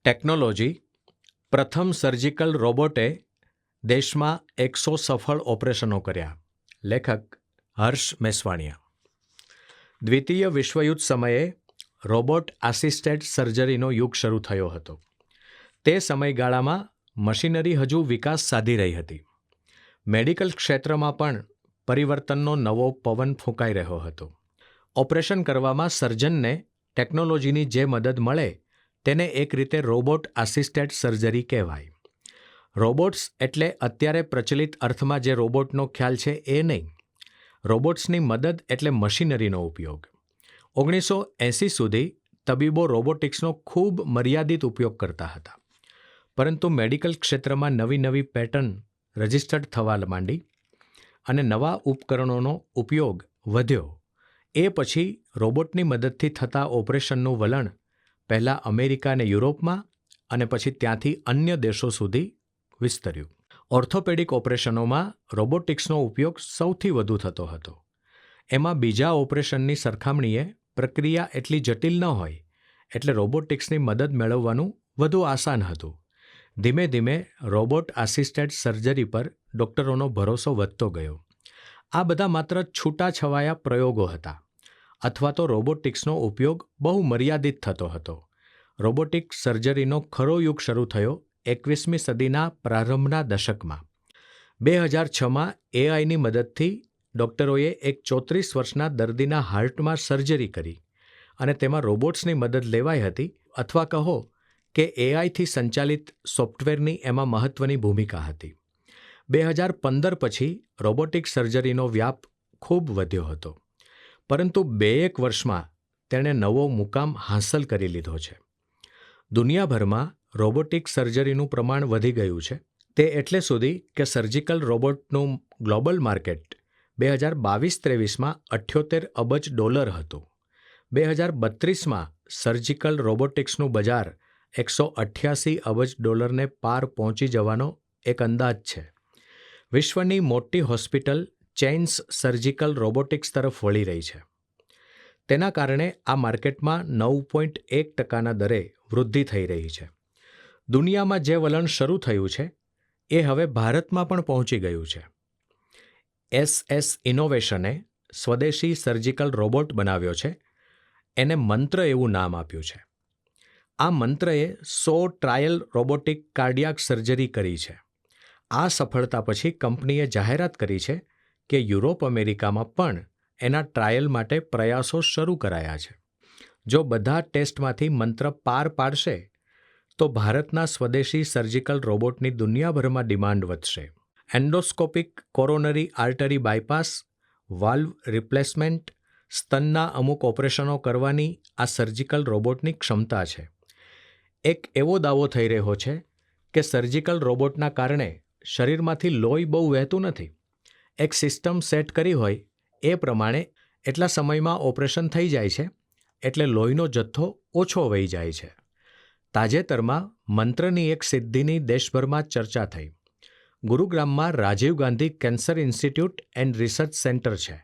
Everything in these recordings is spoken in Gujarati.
ટેકનોલોજી પ્રથમ સર્જિકલ રોબોટે દેશમાં 100 સફળ ઓપરેશનો કર્યા. લેખક હર્ષ મેસવાણિયા. દ્વિતીય વિશ્વયુદ્ધ સમયે રોબોટ આસિસ્ટેડ સર્જરીનો યુગ શરૂ થયો હતો. તે સમયગાળામાં મશીનરી હજુ વિકાસ સાધી રહી હતી. મેડિકલ ક્ષેત્રમાં પણ પરિવર્તનનો નવો પવન ફૂંકાઈ રહ્યો હતો. ઓપરેશન કરવામાં સર્જનને ટેકનોલોજીની જે મદદ મળે તેને એક રીતે રોબોટ આસિસ્ટેડ સર્જરી કહેવાય. રોબોટ્સ એટલે અત્યારે પ્રચલિત અર્થમાં જે રોબોટનો ખ્યાલ છે એ નહીં. રોબોટ્સની મદદ એટલે મશીનરીનો ઉપયોગ. 1980 સુધી તબીબો રોબોટિક્સનો ખૂબ મર્યાદિત ઉપયોગ કરતા હતા. પરંતુ મેડિકલ ક્ષેત્રમાં નવી પેટર્ન રજિસ્ટર્ડ થવા માંડી અને નવા ઉપકરણોનો ઉપયોગ વધ્યો. એ પછી રોબોટની મદદથી થતા ઓપરેશનનું વલણ પહેલાં અમેરિકા અને યુરોપમાં અને પછી ત્યાંથી અન્ય દેશો સુધી વિસ્તર્યું. ઓર્થોપેડિક ઓપરેશનોમાં રોબોટિક્સનો ઉપયોગ સૌથી વધુ થતો હતો. એમાં બીજા ઓપરેશનની સરખામણીએ પ્રક્રિયા એટલી જટિલ ન હોય એટલે રોબોટિક્સની મદદ મેળવવાનું વધુ આસાન હતું. ધીમે ધીમે રોબોટ આસિસ્ટેડ સર્જરી પર ડૉક્ટરોનો ભરોસો વધતો ગયો. આ બધા માત્ર છૂટાછવાયા પ્રયોગો હતા અથવા તો રોબોટિક્સનો ઉપયોગ બહુ મર્યાદિત થતો હતો. રોબોટિક સર્જરીનો ખરો યુગ શરૂ થયો 21મી સદીના પ્રારંભના દશકમાં. 2006માં એઆઈની મદદથી ડૉક્ટરોએ એક 34 વર્ષના દર્દીના હાર્ટમાં સર્જરી કરી અને તેમાં રોબોટ્સની મદદ લેવાઈ હતી, અથવા કહો કે એઆઈથી સંચાલિત સોફ્ટવેરની એમાં મહત્ત્વની ભૂમિકા હતી. 2015 પછી રોબોટિક સર્જરીનો વ્યાપ ખૂબ વધ્યો હતો, પરંતુ 2-1 વર્ષમાં તેણે નવો મુકામ હાંસલ કરી લીધો છે. દુનિયાભરમાં રોબોટિક સર્જરીનું પ્રમાણ વધી ગયું છે. તે એટલે સુધી કે સર્જિકલ રોબોટનું ગ્લોબલ માર્કેટ 2022-23માં $78 અબજ હતું. 2032માં સર્જિકલ રોબોટિક્સનું બજાર $188 અબજ પાર પહોંચી જવાનો એક અંદાજ છે. વિશ્વની મોટી હોસ્પિટલ ચેઇન્સ સર્જિકલ રોબોટિક્સ તરફ વળી રહી છે. તેના કારણે આ માર્કેટમાં 9.1%ના દરે વૃદ્ધિ થઈ રહી છે. દુનિયામાં જે વલણ શરૂ થયું છે એ હવે ભારતમાં પણ પહોંચી ગયું છે. SS ઇનોવેશને સ્વદેશી સર્જિકલ રોબોટ બનાવ્યો છે. એને મંત્ર એવું નામ આપ્યું છે. આ મંત્રએ 100 ટ્રાયલ રોબોટિક કાર્ડિયાક સર્જરી કરી છે. આ સફળતા પછી કંપનીએ જાહેરાત કરી છે કે યુરોપ અમેરિકામાં પણ એના ટ્રાયલ માટે પ્રયાસો શરૂ કરાયા છે. જો બધા ટેસ્ટમાંથી મંત્ર પાર પાડશે તો ભારતના સ્વદેશી સર્જિકલ રોબોટની દુનિયાભરમાં ડિમાન્ડ વધશે. Endoscopic coronary artery bypass, valve replacement, સ્તનના અમુક ઓપરેશનો કરવાની આ સર્જિકલ રોબોટની ક્ષમતા છે. એક એવો દાવો થઈ રહ્યો છે કે સર્જિકલ રોબોટના કારણે શરીરમાંથી લોહી બહુ વહેતું નથી. એક સિસ્ટમ સેટ કરી હોય એ પ્રમાણે એટલા સમયમાં ઓપરેશન થઈ જાય છે, એટલે લોહીનો જથ્થો ઓછો વહી જાય છે. તાજેતરમાં મંત્રની એક સિદ્ધિની દેશભરમાં ચર્ચા થઈ. ગુરુગ્રામમાં Rajiv Gandhi cancer institute and research centre છે.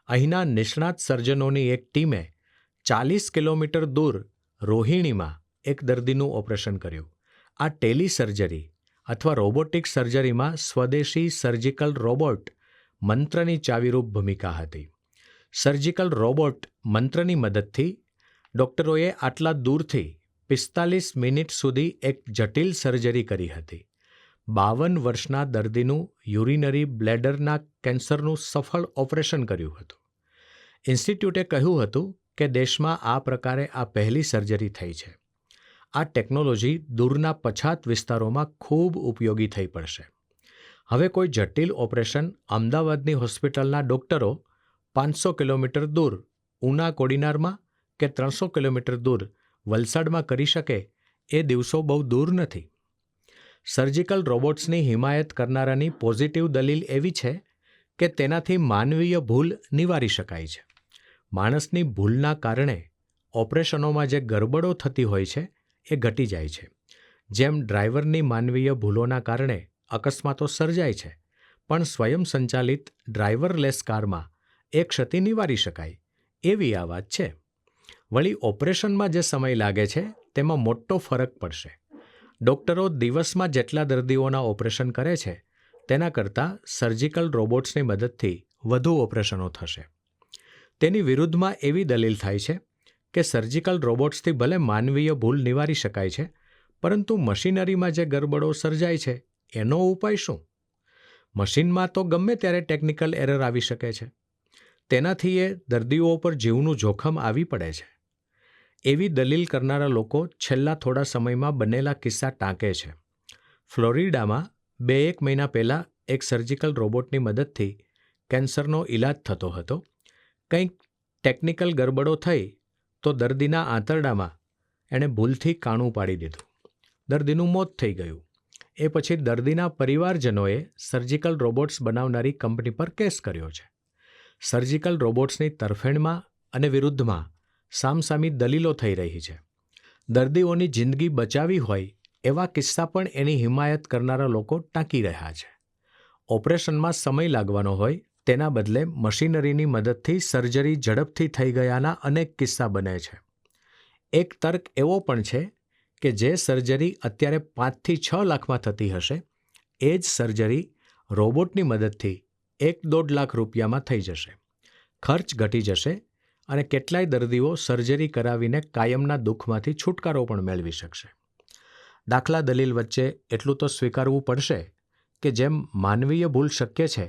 અહીંના નિષ્ણાત સર્જનોની એક ટીમે 40 કિલોમીટર દૂર રોહિણીમાં એક દર્દીનું ઓપરેશન કર્યું. આ ટેલી સર્જરી અથવા રોબોટિક સર્જરીમાં સ્વદેશી સર્જિકલ રોબોટ મંત્રની ચાવીરૂપ ભૂમિકા હતી. સર્જિકલ રોબોટ મંત્રની મદદથી ડૉક્ટરોએ આટલા દૂરથી 45 મિનિટ સુધી એક જટિલ સર્જરી કરી હતી. 52 વર્ષના દર્દીનું યુરિનરી બ્લેડરના કેન્સરનું સફળ ઓપરેશન કર્યું હતું. ઇન્સ્ટિટ્યૂટે કહ્યું હતું કે દેશમાં આ પ્રકારે આ પહેલી સર્જરી થઈ છે. આ ટેકનોલોજી દૂરના પછાત વિસ્તારોમાં ખૂબ ઉપયોગી થઈ પડશે. હવે કોઈ જટિલ ઓપરેશન અમદાવાદની હોસ્પિટલના ડૉક્ટરો 500 કિલોમીટર દૂર ઉના કોડીનારમાં કે 300 કિલોમીટર દૂર વલસાડમાં કરી શકે એ દિવસો બહુ દૂર નથી. સર્જિકલ રોબોટ્સની હિમાયત કરનારાની પોઝિટિવ દલીલ એવી છે કે તેનાથી માનવીય ભૂલ નિવારી શકાય છે. માણસની ભૂલના કારણે ઓપરેશનોમાં જે ગરબડો થતી હોય છે એ ઘટી જાય છે. જેમ ડ્રાઈવરની માનવીય ભૂલોના કારણે અકસ્માતો સર્જાય છે, પણ સ્વયં સંચાલિત ડ્રાઈવરલેસ કારમાં એ ક્ષતિ નિવારી શકાય એવી આ વાત છે. વળી ઓપરેશનમાં જે સમય લાગે છે તેમાં મોટો ફરક પડશે. ડૉક્ટરો દિવસમાં જેટલા દર્દીઓના ઓપરેશન કરે છે તેના કરતાં સર્જિકલ રોબોટ્સની મદદથી વધુ ઓપરેશનો થશે. તેની વિરુદ્ધમાં એવી દલીલ થાય છે કે સર્જિકલ રોબોટ્સથી ભલે માનવીય ભૂલ નિવારી શકાય છે, પરંતુ મશીનરીમાં જે ગરબડો સર્જાય છે એનો ઉપાય શું? મશીનમાં તો ગમે ત્યારે ટેકનિકલ એરર આવી શકે છે. તેનાથી એ દર્દીઓ પર જીવનું જોખમ આવી પડે છે. એવી દલીલ કરનારા લોકો છેલ્લા થોડા સમયમાં બનેલા કિસ્સા ટાંકે છે. ફ્લોરિડામાં 2-1 મહિના પહેલાં એક સર્જિકલ રોબોટની મદદથી કેન્સરનો ઈલાજ થતો હતો. કંઈક ટેકનિકલ ગરબડો થઈ તો દર્દીના આંતરડામાં એણે ભૂલથી કાણું પાડી દીધું. દર્દીનું મોત થઈ ગયું. એ પછી દર્દીના પરિવારજનોએ સર્જિકલ રોબોટ્સ બનાવનારી કંપની પર કેસ કર્યો છે. સર્જિકલ રોબોટ્સની તરફેણમાં અને વિરુદ્ધમાં સામસામી દલીલો થઈ રહી છે. દર્દીઓની જિંદગી બચાવી હોય એવા કિસ્સા પણ એની હિમાયત કરનારા લોકો ટાંકી રહ્યા છે. ઓપરેશનમાં સમય લાગવાનો હોય તેના બદલે મશીનરીની મદદથી સર્જરી ઝડપથી થઈ ગયાના અનેક કિસ્સા બને છે. એક તર્ક એવો પણ છે કે જે સર્જરી અત્યારે 5 થી 6 લાખમાં થતી હશે એ જ સર્જરી રોબોટની મદદથી 1-1.5 લાખ રૂપિયામાં થઈ જશે. ખર્ચ ઘટી જશે અને કેટલાય દર્દીઓ સર્જરી કરાવીને કાયમના દુઃખમાંથી છુટકારો પણ મેળવી શકશે. દાખલા દલીલ વચ્ચે એટલું તો સ્વીકારવું પડશે કે જેમ માનવીય ભૂલ શક્ય છે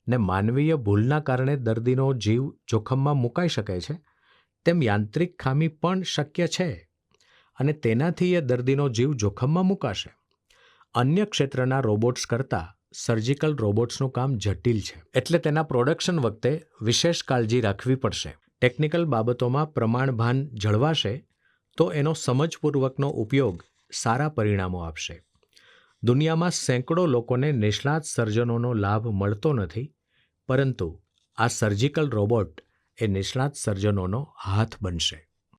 ને માનવીય ભૂલના કારણે દર્દીનો જીવ જોખમમાં મુકાઈ શકે છે, તેમ યાંત્રિક ખામી પણ શક્ય છે અને તેનાથી એ દર્દીનો જીવ જોખમમાં મુકાશે. અન્ય ક્ષેત્રના રોબોટ્સ કરતાં સર્જિકલ રોબોટ્સનું કામ જટિલ છે, એટલે તેના પ્રોડક્શન વખતે વિશેષ કાળજી રાખવી પડશે. ટેકનિકલ બાબતોમાં પ્રમાણભાન જળવાશે તો એનો સમજપૂર્વકનો ઉપયોગ સારા પરિણામો આપશે. દુનિયામાં સેંકડો લોકોને નિષ્ણાત સર્જનોનો લાભ મળતો નથી, પરંતુ આ સર્જિકલ રોબોટ એ નિષ્ણાત સર્જનોનો હાથ બનશે.